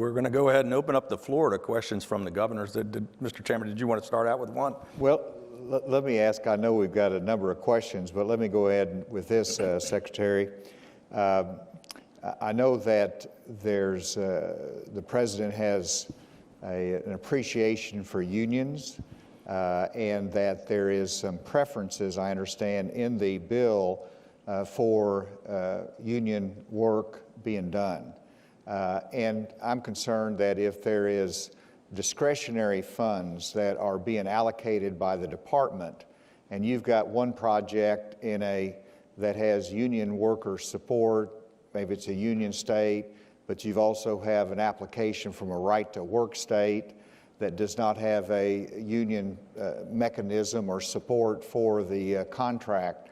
we're going to go ahead and open up the floor to questions from the governors. Mr. Chairman, did you want to start out with one? Well, let me ask, I know we've got a number of questions, but let me go ahead with this, Secretary. I know that the President has an appreciation for unions and that there is some preferences, I understand, in the bill for union work being done. And I'm concerned that if there is discretionary funds that are being allocated by the department, and you've got one project that has union worker support, maybe it's a union state, but you've also have an application from a right-to-work state that does not have a union mechanism or support for the contract.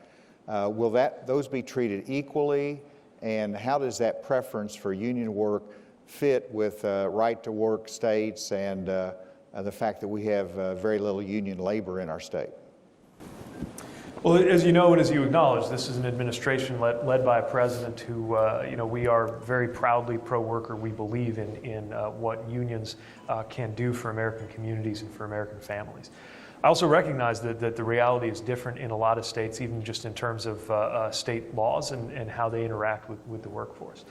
Will those be treated equally? And how does that preference for union work fit with right-to-work states and the fact that we have very little union labor in our state? Well, as you know and as you acknowledge, this is an administration led by a president who, we are very proudly pro-worker. We believe in what unions can do for American communities and for American families. I also recognize that the reality is different in a lot of states, even just in terms of state laws and how they interact with the workforce.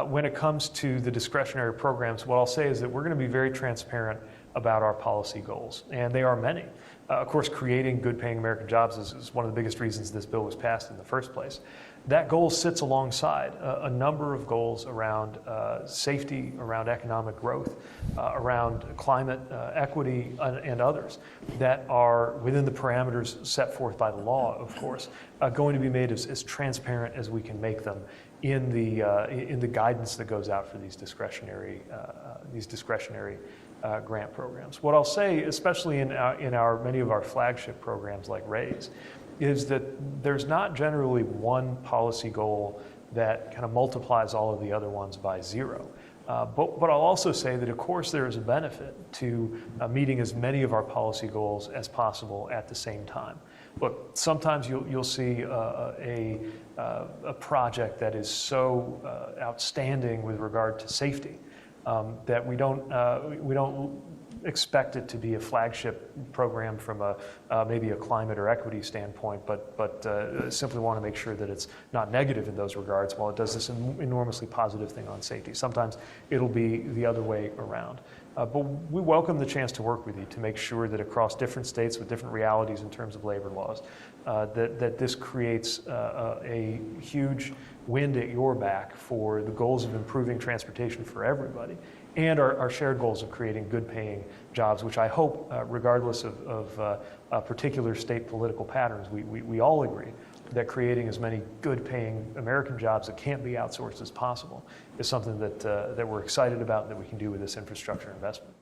When it comes to the discretionary programs, what I'll say is that we're going to be very transparent about our policy goals, and they are many. Of course, creating good-paying American jobs is one of the biggest reasons this bill was passed in the first place. That goal sits alongside a number of goals around safety, around economic growth, around climate equity, and others that are within the parameters set forth by the law, of course, going to be made as transparent as we can make them in the guidance that goes out for these discretionary grant programs. What I'll say, especially in many of our flagship programs like RAISE, is that there's not generally one policy goal that kind of multiplies all of the other ones by zero. But I'll also say that, of course, there is a benefit to meeting as many of our policy goals as possible at the same time. Look, sometimes you'll see a project that is so outstanding with regard to safety that we don't expect it to be a flagship program from maybe a climate or equity standpoint, but simply want to make sure that it's not negative in those regards while it does this enormously positive thing on safety. Sometimes it'll be the other way around. But we welcome the chance to work with you to make sure that across different states with different realities in terms of labor laws, that this creates a huge wind at your back for the goals of improving transportation for everybody and our shared goals of creating good-paying jobs, which I hope, regardless of particular state political patterns, we all agree that creating as many good-paying American jobs that can't be outsourced as possible is something that we're excited about and that we can do with this infrastructure investment.